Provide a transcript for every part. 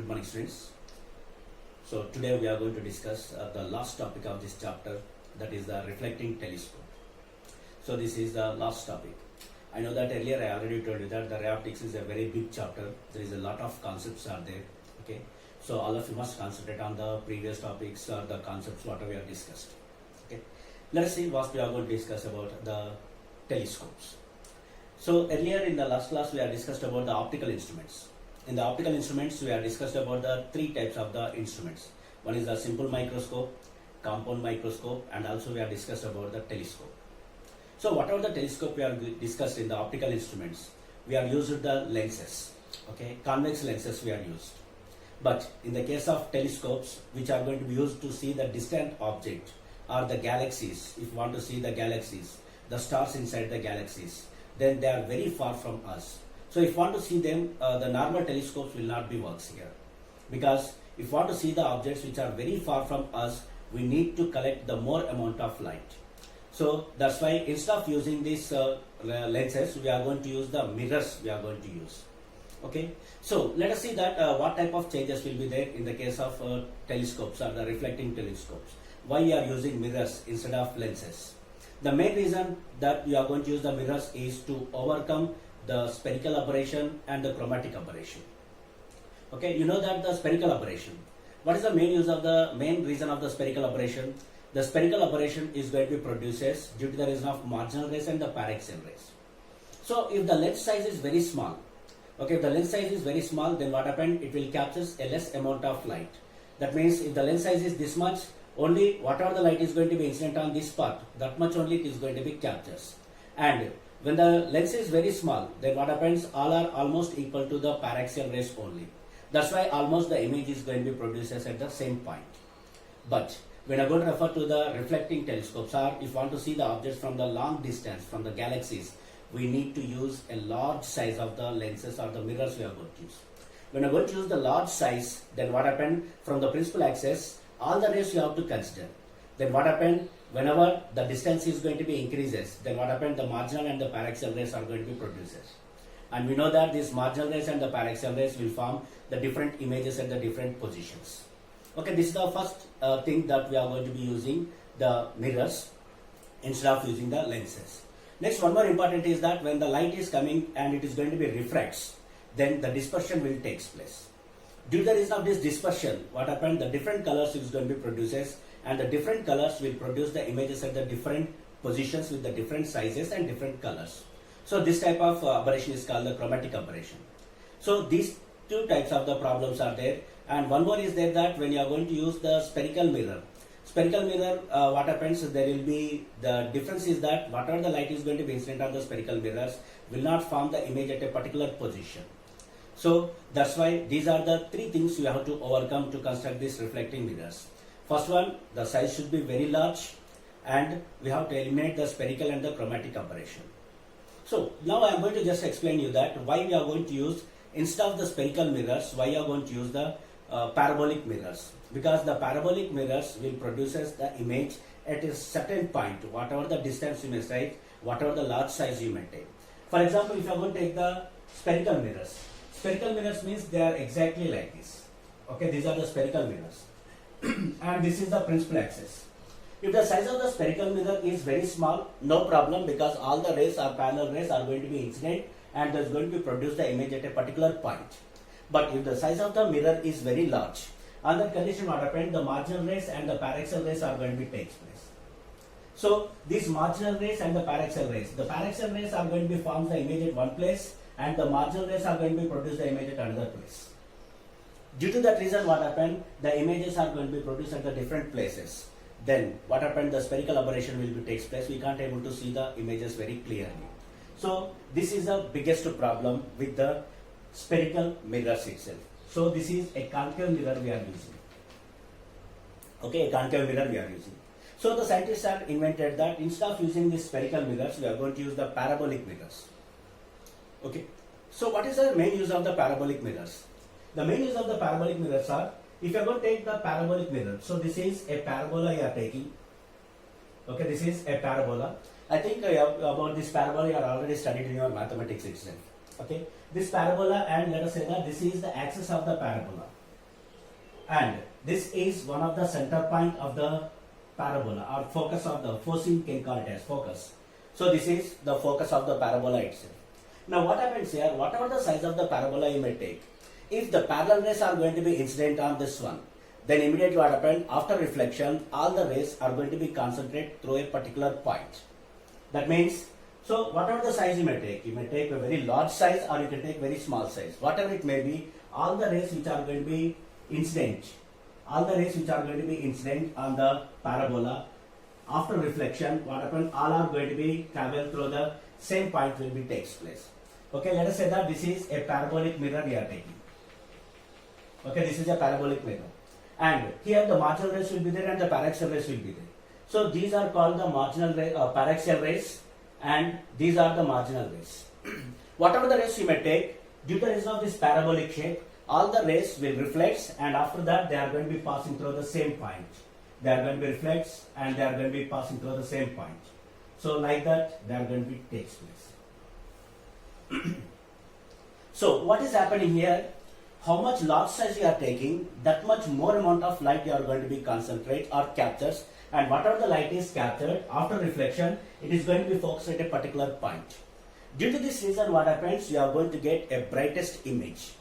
Good morning, students. So today we are going to discuss the last topic of this chapter, that is the reflecting telescope. So this is the last topic. I know that earlier I already told you that the ray optics is a very big chapter. There is a lot of concepts are there. Okay, so all of you must concentrate on the previous topics or the concepts whatever we have discussed. Okay, let us see what we are going to discuss about the telescopes. So earlier in the last class we have discussed about the optical instruments. In the optical instruments we have discussed about the three types of the instruments. One is the simple microscope, compound microscope, and also we have discussed about the telescope. So whatever the telescope we have discussed in the optical instruments, we have used the lenses. Okay, convex lenses we have used. But in the case of telescopes, which are going to be used to see the distant object or the galaxies, if you want to see the galaxies, the stars inside the galaxies, then they are very far from us. So if you want to see them, the normal telescopes will not be works here. Because if you want to see the objects which are very far from us, we need to collect the more amount of light. So that's why instead of using these lenses, we are going to use the mirrors we are going to use. Okay, so let us see that what type of changes will be there in the case of telescopes or the reflecting telescopes. Why we are using mirrors instead of lenses? The main reason that we are going to use the mirrors is to overcome the spherical aberration and the chromatic aberration. Okay, you know that the spherical aberration. What is the main reason of the spherical aberration? The spherical aberration is going to be produced due to the reason of marginal rays and the paraxial rays. So if the lens size is very small, okay, if the lens size is very small, then what happened? It will capture a less amount of light. That means if the lens size is this much, only whatever the light is going to be incident on this part, that much only it is going to be captured. And when the lens is very small, then what happens? All are almost equal to the paraxial rays only. That's why almost the image is going to be produced at the same point. But when I am going to refer to the reflecting telescopes, or if you want to see the objects from the long distance, from the galaxies, we need to use a large size of the lenses or the mirrors we are going to use. When I am going to use the large size, then what happened? From the principal axis, all the rays you have to consider. Then what happened? Whenever the distance is going to be increases, then what happened? The marginal and the paraxial rays are going to be produced. And we know that these marginal rays and the paraxial rays will form the different images at the different positions. Okay, this is the first thing that we are going to be using the mirrors instead of using the lenses. Next, one more important is that when the light is coming and it is going to be refracts, then the dispersion will take place. Due to the reason of this dispersion, what happened? The different colors is going to be produced, and the different colors will produce the images at the different positions with the different sizes and different colors. So this type of aberration is called the chromatic aberration. So these two types of the problems are there, and one more is there that when you are going to use the spherical mirror, what happens? There will be the difference is that whatever the light is going to be incident on the spherical mirrors will not form the image at a particular position. So that's why these are the three things you have to overcome to construct these reflecting mirrors. First one, the size should be very large, and we have to eliminate the spherical and the chromatic aberration. So now I am going to just explain you that why we are going to use, instead of the spherical mirrors, why you are going to use the parabolic mirrors. Because the parabolic mirrors will produce the image at a certain point, whatever the distance you may take, whatever the large size you may take. For example, if you are going to take the spherical mirrors means they are exactly like this. Okay, these are the spherical mirrors. And this is the principal axis. If the size of the spherical mirror is very small, no problem, because all the rays or parallel rays are going to be incident and there is going to be produce the image at a particular point. But if the size of the mirror is very large, on that condition what happened? The marginal rays and the paraxial rays are going to be takes place. So these marginal rays and the paraxial rays are going to be form the image at one place, and the marginal rays are going to be produce the image at another place. Due to that reason, what happened? The images are going to be produced at the different places. Then what happened? The spherical aberration will be takes place. We can't able to see the images very clearly. So this is the biggest problem with the spherical mirrors itself. So this is a concave mirror we are using. Okay, a concave mirror we are using. So the scientists have invented that instead of using these spherical mirrors, we are going to use the parabolic mirrors. Okay, so what is the main use of the parabolic mirrors? The main use of the parabolic mirrors are, if you are going to take the parabolic mirror, so this is a parabola you are taking. Okay, this is a parabola. I think about this parabola you are already studied in your mathematics itself. Okay, this parabola, and let us say that this is the axis of the parabola. and this is one of the center point of the parabola or focus of the focus, can call it as focus. So this is the focus of the parabola itself. Now what happens here, whatever the size of the parabola you may take, if the parallel rays are going to be incident on this one, then immediately what happens, after reflection, all the rays are going to be concentrated through a particular point. That means, so whatever the size you may take a very large size or you can take very small size, whatever it may be, all the rays which are going to be incident, on the parabola, after reflection, what happens, all are going to be travel through the same point will be takes place. Okay, let us say that this is a parabolic mirror we are taking. Okay, this is a parabolic mirror. And here the marginal rays will be there and the paraxial rays will be there. So these are called the marginal ray, paraxial rays, and these are the marginal rays. Whatever the rays you may take, due to the reason of this parabolic shape, all the rays will reflect, and after that they are going to be passing through the same point. They are going to be reflects and they are going to be passing through the same point. So like that they are going to be takes place. So what is happening here? How much large size you are taking, that much more amount of light you are going to be concentrate or captures, and whatever the light is captured after reflection, it is going to be focused at a particular point. Due to this reason, what happens, you are going to get a brightest image.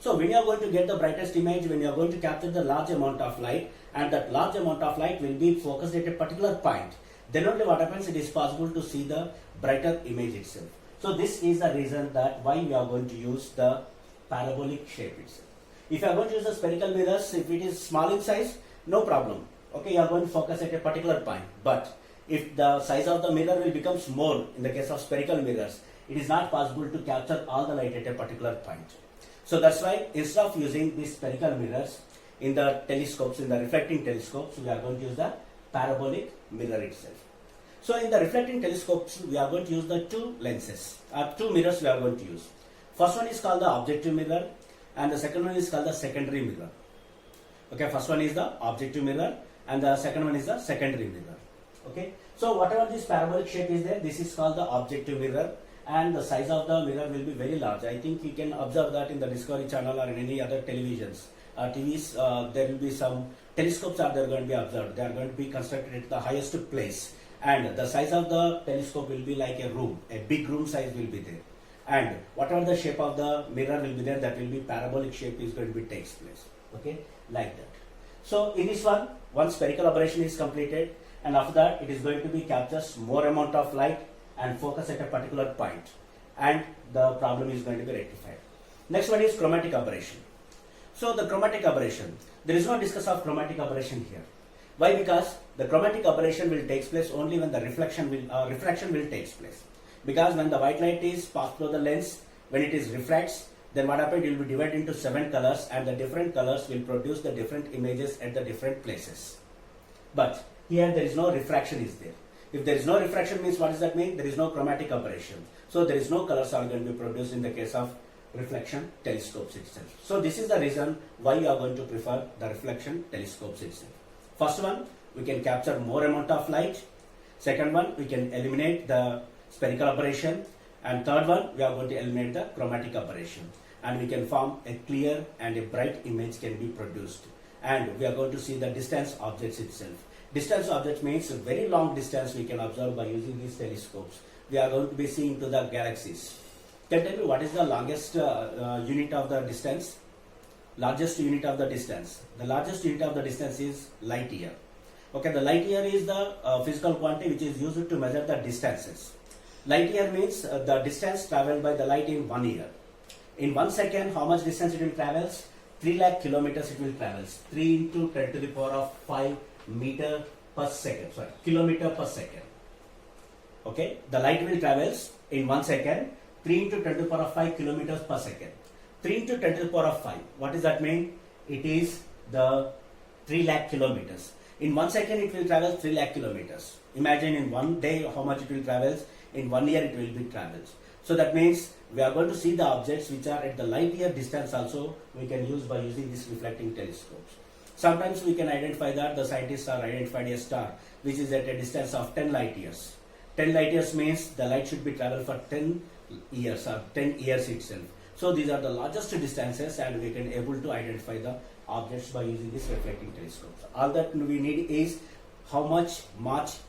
So when you are going to get the brightest image, when you are going to capture the large amount of light, and that large amount of light will be focused at a particular point, then only what happens, it is possible to see the brighter image itself. So this is the reason that why we are going to use the parabolic shape itself. If you are going to use the spherical mirrors, if it is small in size, no problem. Okay, you are going to focus at a particular point. But if the size of the mirror will become more, in the case of spherical mirrors, it is not possible to capture all the light at a particular point. So that's why instead of using these spherical mirrors in the telescopes, in the reflecting telescopes, we are going to use the parabolic mirror itself. So in the reflecting telescopes, we are going to use the two lenses, two mirrors we are going to use. First one is called the objective mirror and the second one is called the secondary mirror. Okay, first one is the objective mirror and the second one is the secondary mirror. Okay, so whatever this parabolic shape is there, this is called the objective mirror, and the size of the mirror will be very large. I think you can observe that in the Discovery Channel or in any other televisions, TVs, there will be some telescopes are there going to be observed. They are going to be constructed at the highest place, and the size of the telescope will be like a room, a big room size will be there. And whatever the shape of the mirror will be there, that will be parabolic shape is going to be takes place. Okay, like that. So in this one spherical aberration is completed, and after that it is going to be captures more amount of light and focus at a particular point, and the problem is going to be rectified. Next one is chromatic aberration. So the chromatic aberration, there is no discuss of chromatic aberration here. Why? Because the chromatic aberration will takes place only when the reflection will takes place. Because when the white light is passed through the lens, when it is refracts, then what happens, it will be divided into 7 colors, and the different colors will produce the different images at the different places. But here there is no refraction is there. If there is no refraction, means what does that mean? There is no chromatic aberration. So there is no colors are going to be produced in the case of reflection telescopes itself. So this is the reason why you are going to prefer the reflection telescopes itself. First one, we can capture more amount of light. Second one, we can eliminate the spherical aberration, and third one, we are going to eliminate the chromatic aberration, and we can form a clear and a bright image can be produced, and we are going to see the distance objects itself. Distance objects means a very long distance we can observe by using these telescopes. We are going to be seeing to the galaxies. Can you tell me what is the longest unit of the distance? Largest unit of the distance. The largest unit of the distance is light year. Okay, the light year is the physical quantity which is used to measure the distances. Light year means the distance traveled by the light in 1 year. In 1 second, how much distance it will travel? 3 lakh kilometers it will travel. 3 into 10 to the power of 5 meter per second. Sorry, kilometer per second. Okay, the light will travel in 1 second. 3 into 10 to the power of 5 kilometers per second. 3 into 10 to the power of 5. What does that mean? It is the 3 lakh kilometers. In 1 second, it will travel 3 lakh kilometers. Imagine in 1 day how much it will travel. In 1 year, it will be travels. So that means we are going to see the objects which are at the light year distance also we can use by using these reflecting telescopes. Sometimes we can identify that the scientists are identified a star which is at a distance of 10 light years. 10 light years means the light should be traveled for 10 years or 10 years itself. So these are the largest distances, and we can able to identify the objects by using this reflecting telescopes. All that we need is how much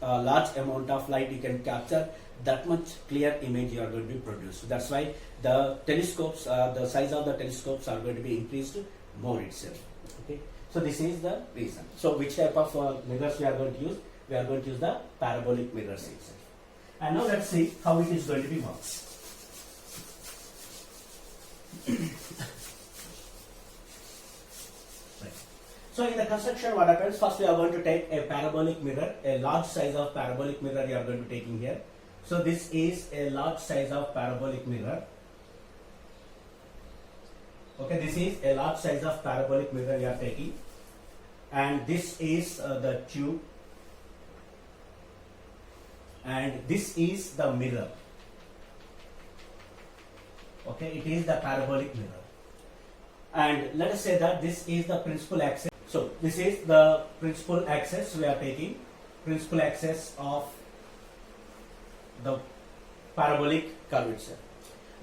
large amount of light you can capture, that much clear image you are going to be produced. That's why the telescopes, the size of the telescopes are going to be increased more itself. Okay, so this is the reason. So which type of mirrors we are going to use? We are going to use the parabolic mirrors itself. And now let's see how it is going to be works. Right. So in the construction, what happens? First, we are going to take a parabolic mirror, a large size of parabolic mirror we are going to taking here. So this is a large size of parabolic mirror. Okay, this is a large size of parabolic mirror we are taking, and this is the tube, and this is the mirror. Okay, it is the parabolic mirror, and let us say that this is the principal axis. So this is the principal axis we are taking, principal axis of the parabolic curvature.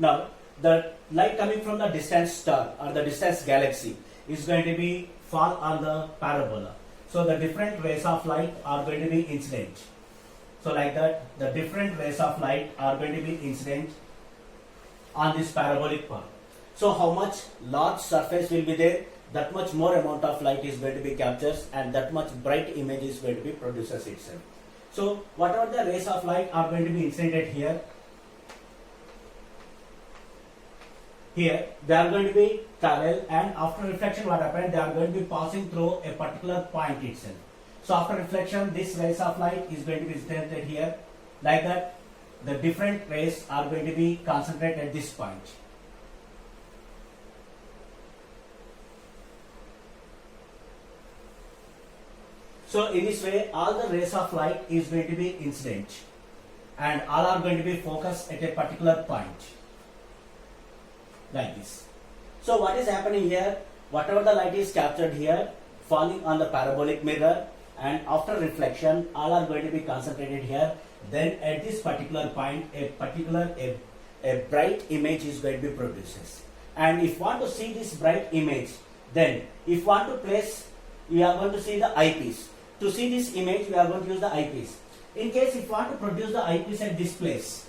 Now the light coming from the distant star or the distant galaxy is going to be fall on the parabola. So the different rays of light are going to be incident. So like that, the different rays of light are going to be incident on this parabolic part. So how much large surface will be there, that much more amount of light is going to be captured, and that much bright image is going to be produces itself. So whatever the rays of light are going to be incident here, they are going to be travel, and after reflection what happened, they are going to be passing through a particular point itself. So after reflection, this rays of light is going to be incident here, like that. The different rays are going to be concentrated at this point. So in this way, all the rays of light is going to be incident, and all are going to be focused at a particular point, like this. So what is happening here? Whatever the light is captured here, falling on the parabolic mirror, and after reflection, all are going to be concentrated here. Then at this particular point, a bright image is going to be produced. And if you want to see this bright image, then if you want to place, we are going to see the eyepiece. To see this image, we are going to use the eyepiece. In case if you want to produce the eyepiece at this place,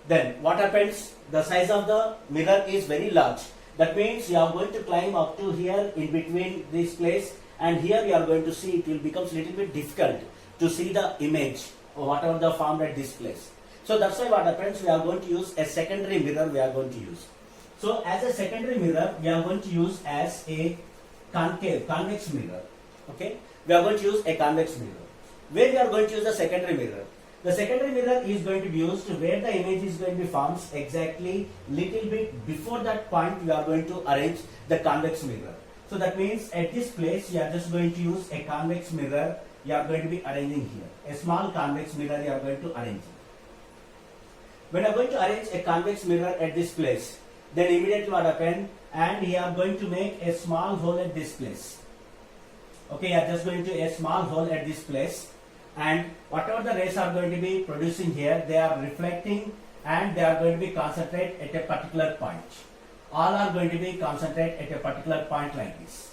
then what happens? The size of the mirror is very large. That means you are going to climb up to here in between this place, and here you are going to see it will become a little bit difficult to see the image or whatever the formed at this place. So that's why what happens, we are going to use a secondary mirror we are going to use. So as a secondary mirror, we are going to use as a convex mirror. Okay, we are going to use a convex mirror. Where we are going to use the secondary mirror? The secondary mirror is going to be used where the image is going to be formed exactly little bit before that point. We are going to arrange the convex mirror. So that means at this place, you are just going to use a convex mirror. You are going to be arranging here. A small convex mirror you are going to arrange. When you are going to arrange a convex mirror at this place, then immediately what happen, and you are going to make a small hole at this place. Okay, you are just going to a small hole at this place, and whatever the rays are going to be producing here, they are reflecting and they are going to be concentrated at a particular point. All are going to be concentrated at a particular point like this.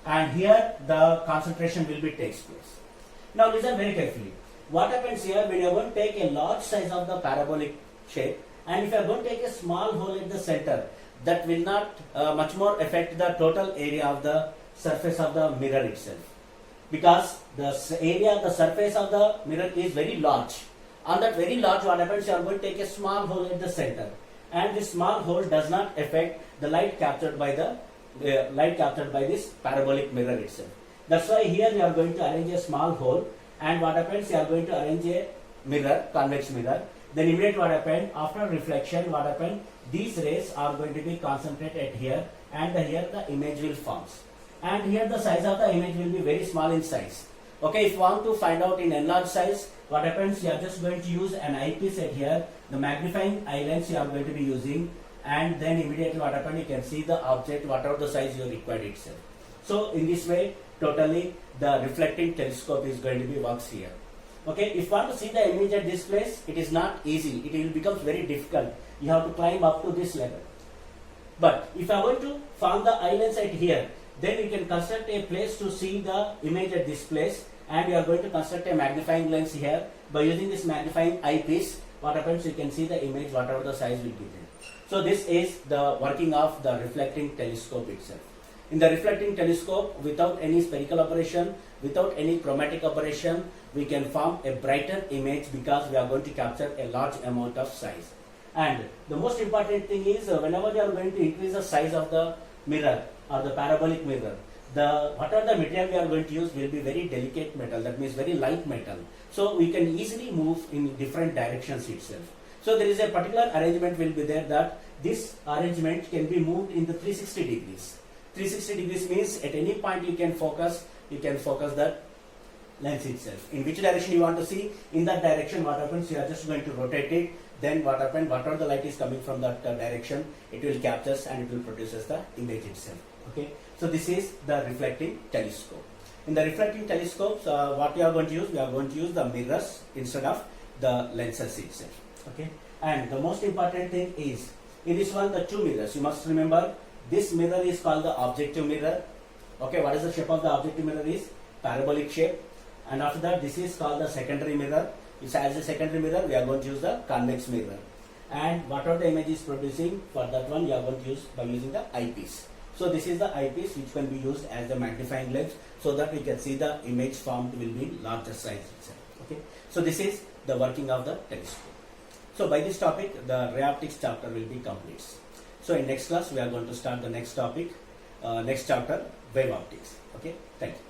And here the concentration will be takes place. Now listen very carefully. What happens here when you are going to take a large size of the parabolic shape, and if you are going to take a small hole at the center, that will not much more affect the total area of the surface of the mirror itself, because the area, the surface of the mirror is very large. On that very large, what happens, you are going to take a small hole at the center, and this small hole does not affect the light captured by this parabolic mirror itself. That's why here we are going to arrange a small hole, and what happens, you are going to arrange a mirror, convex mirror. Then immediately what happened, after reflection, what happened, these rays are going to be concentrated at here, and here the image will form. And here the size of the image will be very small in size. Okay, if you want to find out in enlarged size, what happens, you are just going to use an eyepiece at here, the magnifying eye lens you are going to be using, and then immediately what happens, you can see the object, whatever the size you required itself. So in this way, totally the reflecting telescope is going to be works here. Okay, if you want to see the image at this place, it is not easy. It will become very difficult. You have to climb up to this level. But if I want to form the eye lens at here, then we can construct a place to see the image at this place, and we are going to construct a magnifying lens here. By using this magnifying eyepiece, what happens, you can see the image whatever the size will be there. So this is the working of the reflecting telescope itself. In the reflecting telescope, without any spherical aberration, without any chromatic aberration, we can form a brighter image because we are going to capture a large amount of size. And the most important thing is whenever we are going to increase the size of the mirror or the parabolic mirror, whatever the material we are going to use will be very delicate metal, that means very light metal. So we can easily move in different directions itself. So there is a particular arrangement will be there that this arrangement can be moved in the 360 degrees. 360 degrees means at any point you can focus that lens itself. In which direction you want to see, in that direction what happens, you are just going to rotate it. Then what happens, whatever the light is coming from that direction, it will captures and it will produces the image itself. Okay, so this is the reflecting telescope. In the reflecting telescopes, what we are going to use, we are going to use the mirrors instead of the lenses itself. Okay, and the most important thing is, in this one, the two mirrors. You must remember, this mirror is called the objective mirror. Okay, what is the shape of the objective mirror is parabolic shape. And after that, this is called the secondary mirror. As a secondary mirror, we are going to use the convex mirror. And whatever the image is producing, for that one, you are going to use by using the eyepiece. So this is the eyepiece which can be used as the magnifying lens, so that we can see the image formed will be in larger size itself. Okay, so this is the working of the telescope. So by this topic, the ray optics chapter will be complete. So in next class, we are going to start the next topic, next chapter, wave optics. Okay, thank you.